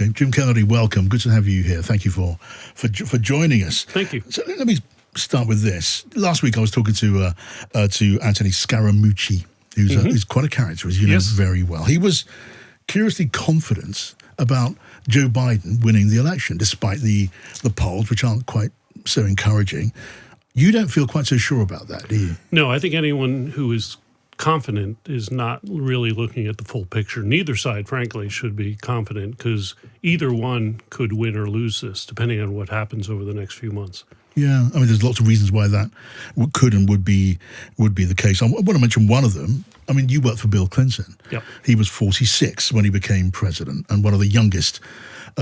Okay, Jim Kennedy, welcome. Good to have you here. Thank you for joining us. Thank you. So let me start with this. Last week I was talking to Anthony Scaramucci, who's quite a character, as you know very well. He was curiously confident about Joe Biden winning the election, despite the polls, which aren't quite so encouraging. You don't feel quite so sure about that, do you? No, I think anyone who is confident is not really looking at the full picture. Neither side, frankly, should be confident because either one could win or lose this, depending on what happens over the next few months. Yeah, I mean, there's lots of reasons why that could and would be the case. I want to mention one of them. I mean, you worked for Bill Clinton. Yep. He was 46 when he became president, and one of the youngest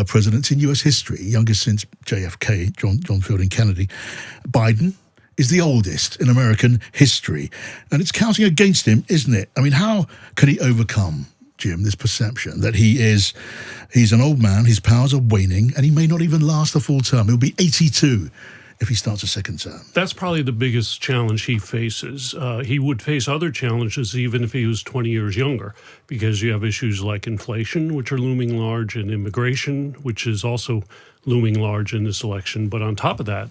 presidents in U.S. history, youngest since JFK, John Fielding Kennedy. Biden is the oldest in American history, and it's counting against him, isn't it? I mean, how can he overcome, Jim, this perception that he's an old man, his powers are waning, and he may not even last a full term? He'll be 82 if he starts a second term. That's probably the biggest challenge he faces. He would face other challenges even if he was 20 years younger, because you have issues like inflation, which are looming large, and immigration, which is also looming large in this election. But on top of that,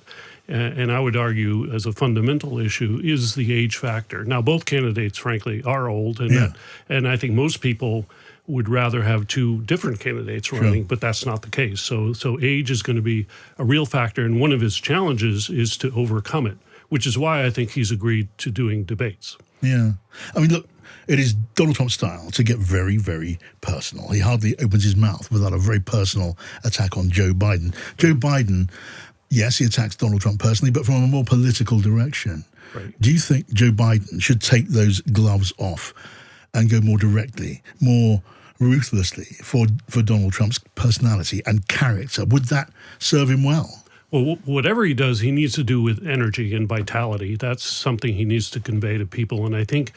and I would argue as a fundamental issue, is the age factor. Now, both candidates, frankly, are old, and I think most people would rather have two different candidates running, but that's not the case. So age is going to be a real factor, and one of his challenges is to overcome it, which is why I think he's agreed to doing debates. Yeah. I mean, look, it is Donald Trump's style to get very, very personal. He hardly opens his mouth without a very personal attack on Joe Biden. Joe Biden, yes, he attacks Donald Trump personally, but from a more political direction. Right. Do you think Joe Biden should take those gloves off and go more directly, more ruthlessly for Donald Trump's personality and character? Would that serve him well? Well, whatever he does, he needs to do with energy and vitality. That's something he needs to convey to people. And I think,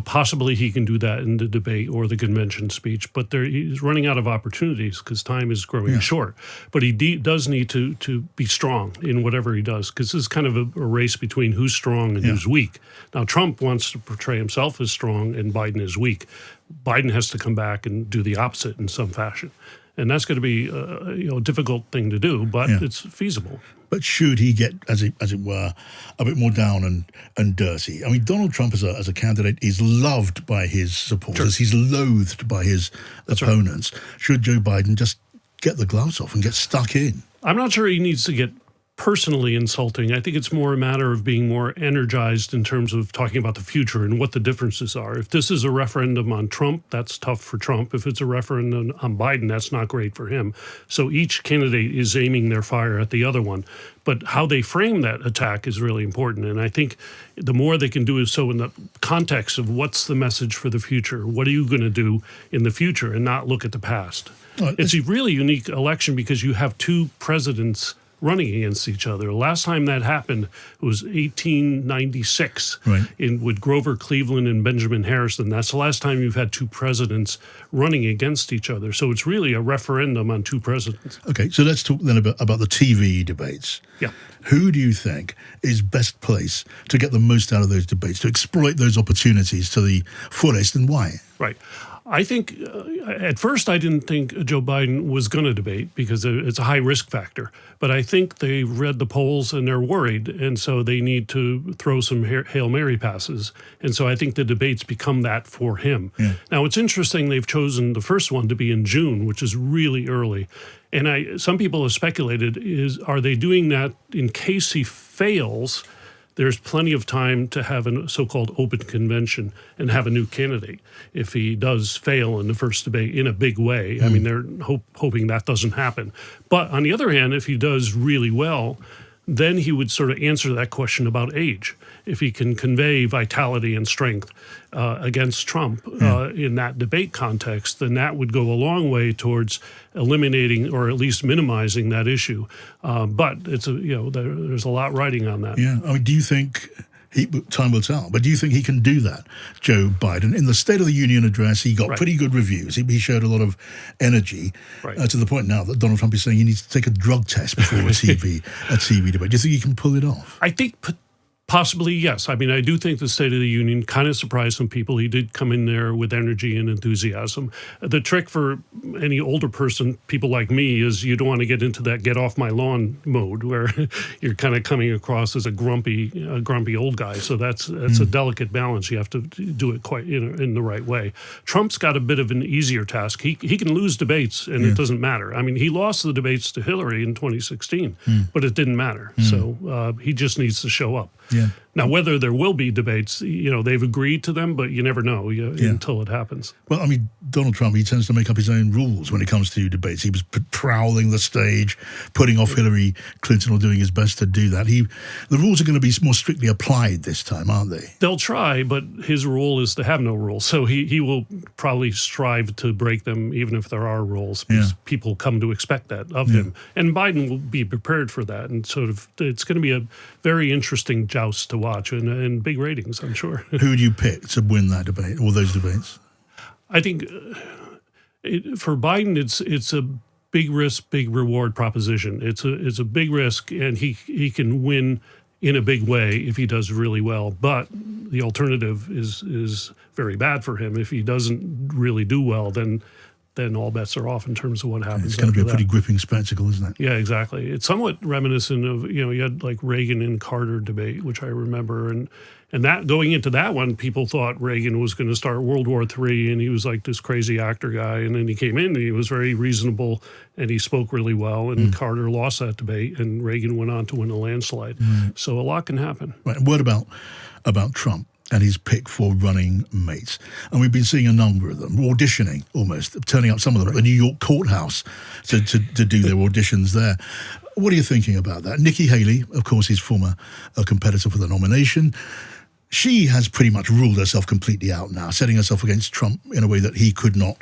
possibly he can do that in the debate or the convention speech, but he's running out of opportunities because time is growing short. But he does need to be strong in whatever he does, because this is kind of a race between who's strong and who's weak. Now, Trump wants to portray himself as strong and Biden as weak. Biden has to come back and do the opposite in some fashion. And that's going to be a difficult thing to do, but it's feasible. But should he get, as it were, a bit more down and dirty? I mean, Donald Trump as a candidate is loved by his supporters. He's loathed by his opponents. Right. Should Joe Biden just get the gloves off and get stuck in? I'm not sure he needs to get personally insulting. I think it's more a matter of being more energized in terms of talking about the future and what the differences are. If this is a referendum on Trump, that's tough for Trump. If it's a referendum on Biden, that's not great for him. So each candidate is aiming their fire at the other one. But how they frame that attack is really important. And I think the more they can do is so in the context of what's the message for the future? What are you going to do in the future, and not look at the past? It's a really unique election because you have two presidents running against each other. Last time that happened was 1896 with Grover Cleveland and Benjamin Harrison. That's the last time you've had two presidents running against each other. So it's really a referendum on two presidents. Okay, so let's talk then about the TV debates. Yeah. Who do you think is best placed to get the most out of those debates, to exploit those opportunities to the fullest, and why? Right. I think at first I didn't think Joe Biden was going to debate because it's a high risk factor. But I think they read the polls and they're worried. And so they need to throw some Hail Mary passes. And so I think the debates become that for him. Yeah. Now, it's interesting they've chosen the first one to be in June, which is really early. And some people have speculated, are they doing that in case he fails? There's plenty of time to have a so-called open convention and have a new candidate if he does fail in the first debate in a big way. I mean, they're hoping that doesn't happen. But on the other hand, if he does really well, then he would sort of answer that question about age. If he can convey vitality and strength against Trump in that debate context, then that would go a long way towards eliminating or at least minimizing that issue. But it's there's a lot riding on that. Yeah, I mean, do you think time will tell, but do you think he can do that, Joe Biden? In the State of the Union address, he got pretty good reviews. He showed a lot of energy to the point now that Donald Trump is saying he needs to take a drug test before a TV debate. Do you think he can pull it off? I think Possibly, yes. I mean, I do think the State of the Union kind of surprised some people. He did come in there with energy and enthusiasm. The trick for any older person, people like me, is you don't want to get into that get off my lawn mode where you're kind of coming across as a grumpy old guy. So that's a delicate balance. You have to do it quite in the right way. Trump's got a bit of an easier task. He can lose debates and it doesn't matter. I mean, he lost the debates to Hillary in 2016, but it didn't matter. So he just needs to show up. Yeah. Now, whether there will be debates, they've agreed to them, but you never know until it happens. Well, I mean, Donald Trump, he tends to make up his own rules when it comes to debates. He was prowling the stage, putting off Hillary Clinton, or doing his best to do that. The rules are going to be more strictly applied this time, aren't they? They'll try, but his rule is to have no rules. So he will probably strive to break them, even if there are rules, because people come to expect that of him. And Biden will be prepared for that. And it's going to be a very interesting joust to watch and big ratings, I'm sure. Who would you pick to win that debate, or those debates? I think for Biden, it's a big risk, big reward proposition. It's a big risk, and he can win in a big way if he does really well. But the alternative is very bad for him. If he doesn't really do well, then all bets are off in terms of what happens. It's going to be a pretty gripping spectacle, isn't it? Yeah, exactly. It's somewhat reminiscent of, you had like Reagan and Carter debate, which I remember. And that going into that one, people thought Reagan was going to start World War III, and he was like this crazy actor guy. And then he came in and he was very reasonable and he spoke really well. And Carter lost that debate and Reagan went on to win a landslide. So a lot can happen. Right. What about Trump and his pick for running mates? And we've been seeing a number of them auditioning, almost turning up, some of them at the New York courthouse to do their auditions there. What are you thinking about that? Nikki Haley, of course, his former competitor for the nomination, she has pretty much ruled herself completely out now, setting herself against Trump in a way that he could not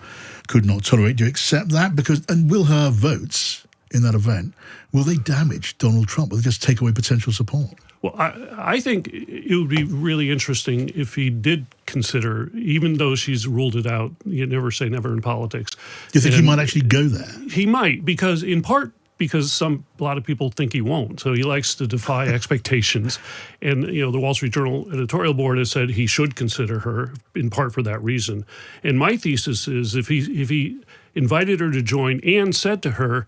tolerate. Do you accept that? And will her votes in that event, will they damage Donald Trump? Will they just take away potential support? Well, I think it would be really interesting if he did consider, even though she's ruled it out, you never say never in politics. Do you think he might actually go there? He might, because a lot of people think he won't. So he likes to defy expectations. And, the Wall Street Journal editorial board has said he should consider her, in part for that reason. And my thesis is if he invited her to join and said to her,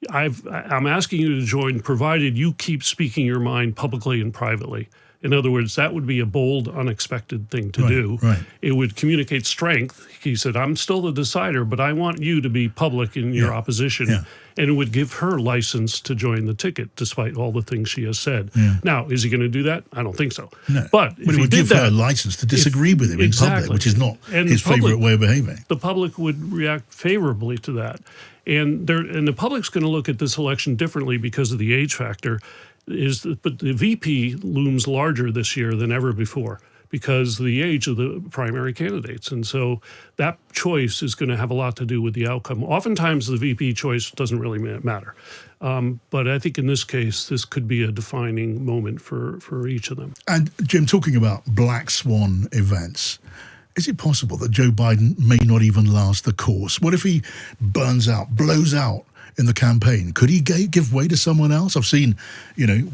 I'm asking you to join, provided you keep speaking your mind publicly and privately. In other words, that would be a bold, unexpected thing to do. Right. It would communicate strength. He said, I'm still the decider, but I want you to be public in your opposition. Yeah. And it would give her license to join the ticket, despite all the things she has said. Yeah. Now, is he going to do that? I don't think so. No. But it would give her a license to disagree with him in public, which is not his favorite way of behaving. The public would react favorably to that. And the public's going to look at this election differently because of the age factor. But the VP looms larger this year than ever before because of the age of the primary candidates. And so that choice is going to have a lot to do with the outcome. Oftentimes, the VP choice doesn't really matter. But I think in this case, this could be a defining moment for each of them. And Jim, talking about black swan events, is it possible that Joe Biden may not even last the course? What if he blows out in the campaign? Could he give way to someone else? I've seen,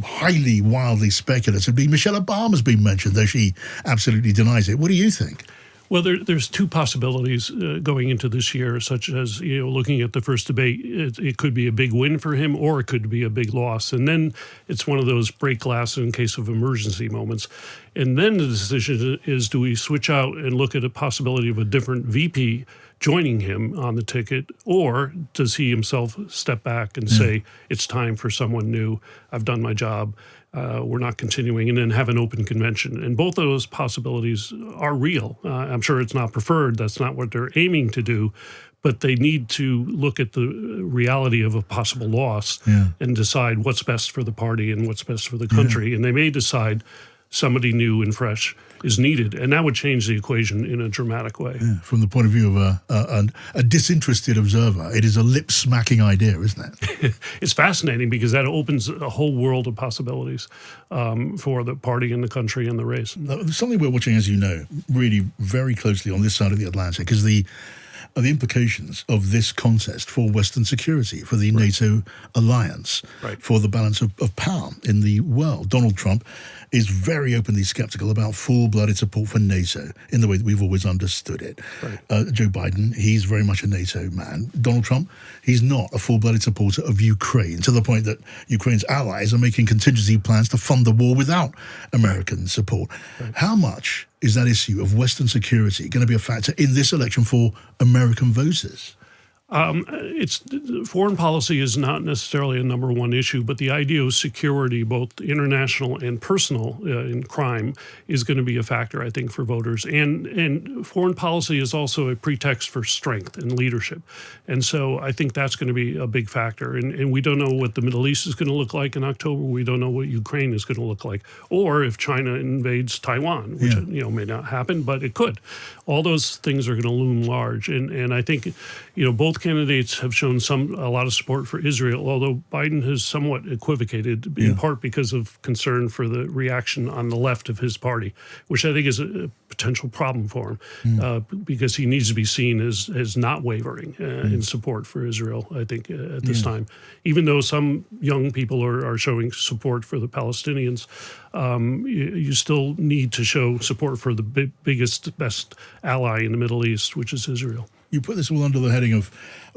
highly, wildly speculatively, Michelle Obama's been mentioned, though she absolutely denies it. What do you think? Well, there's two possibilities going into this year, such as, looking at the first debate, it could be a big win for him or it could be a big loss. And then it's one of those break glass in case of emergency moments. And then the decision is, do we switch out and look at a possibility of a different VP joining him on the ticket, or does he himself step back and say, it's time for someone new, I've done my job, we're not continuing, and then have an open convention? And both of those possibilities are real. I'm sure it's not preferred, that's not what they're aiming to do, but they need to look at the reality of a possible loss and decide what's best for the party and what's best for the country. And they may decide somebody new and fresh is needed, and that would change the equation in a dramatic way. Yeah, from the point of view of a disinterested observer, it is a lip-smacking idea, isn't it? It's fascinating because that opens a whole world of possibilities for the party and the country and the race. Something we're watching, as you know, really very closely on this side of the Atlantic is the the implications of this contest for Western security, for the NATO alliance, for the balance of power in the world. Donald Trump is very openly skeptical about full-blooded support for NATO in the way that we've always understood it. Joe Biden, he's very much a NATO man. Donald Trump, he's not a full-blooded supporter of Ukraine, to the point that Ukraine's allies are making contingency plans to fund the war without American support. How much is that issue of Western security going to be a factor in this election for American voters? It's foreign policy is not necessarily a number one issue, but the idea of security, both international and personal in crime, is going to be a factor, I think, for voters. And foreign policy is also a pretext for strength and leadership. And so I think that's going to be a big factor. And we don't know what the Middle East is going to look like in October. We don't know what Ukraine is going to look like, or if China invades Taiwan, which may not happen, but it could. All those things are going to loom large. And I think both candidates have shown a lot of support for Israel, although Biden has somewhat equivocated, in part because of concern for the reaction on the left of his party, which I think is a potential problem for him, because he needs to be seen as not wavering in support for Israel, I think, at this time. Even though some young people are showing support for the Palestinians, you still need to show support for the biggest, best ally in the Middle East, which is Israel. You put this all under the heading of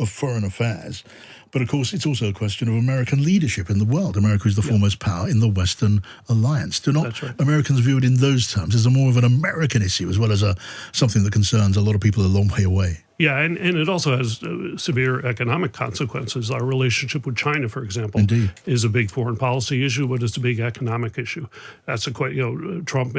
foreign affairs, but of course it's also a question of American leadership in the world. America is the foremost power in the Western alliance. Do not Americans view it in those terms as more of an American issue as well as something that concerns a lot of people a long way away? Yeah, and it also has severe economic consequences. Our relationship with China, for example, is a big foreign policy issue, but it's a big economic issue. That's Trump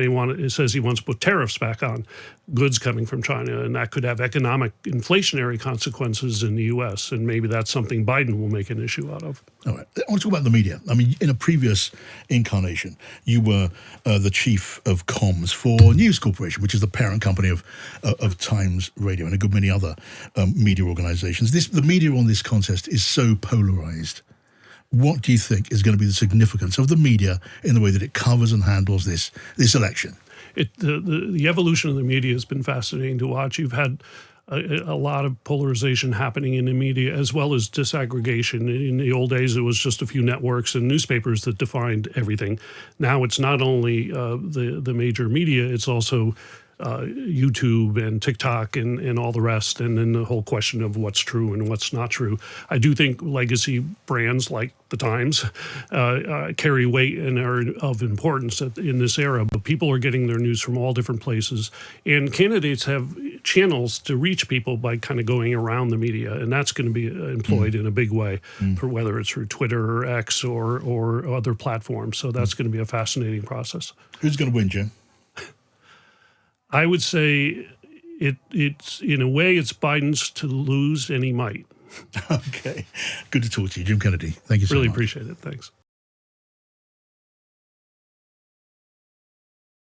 says he wants to put tariffs back on goods coming from China, and that could have economic inflationary consequences in the U.S., and maybe that's something Biden will make an issue out of. All right. I want to talk about the media. I mean, in a previous incarnation, you were the chief of comms for News Corporation, which is the parent company of Times Radio and a good many other media organizations. The media on this contest is so polarized. What do you think is going to be the significance of the media in the way that it covers and handles this election? The evolution of the media has been fascinating to watch. You've had a lot of polarization happening in the media, as well as disaggregation. In the old days, it was just a few networks and newspapers that defined everything. Now it's not only the major media, it's also YouTube and TikTok and all the rest, and then the whole question of what's true and what's not true. I do think legacy brands like the Times carry weight and are of importance in this era, but people are getting their news from all different places, and candidates have channels to reach people by kind of going around the media, and that's going to be employed in a big way, for whether it's through Twitter or X or other platforms. So that's going to be a fascinating process. Who's going to win, Jim? I would say it's in a way it's Biden's to lose, and he might. Okay. Good to talk to you, Jim Kennedy. Thank you so much. Really appreciate it. Thanks.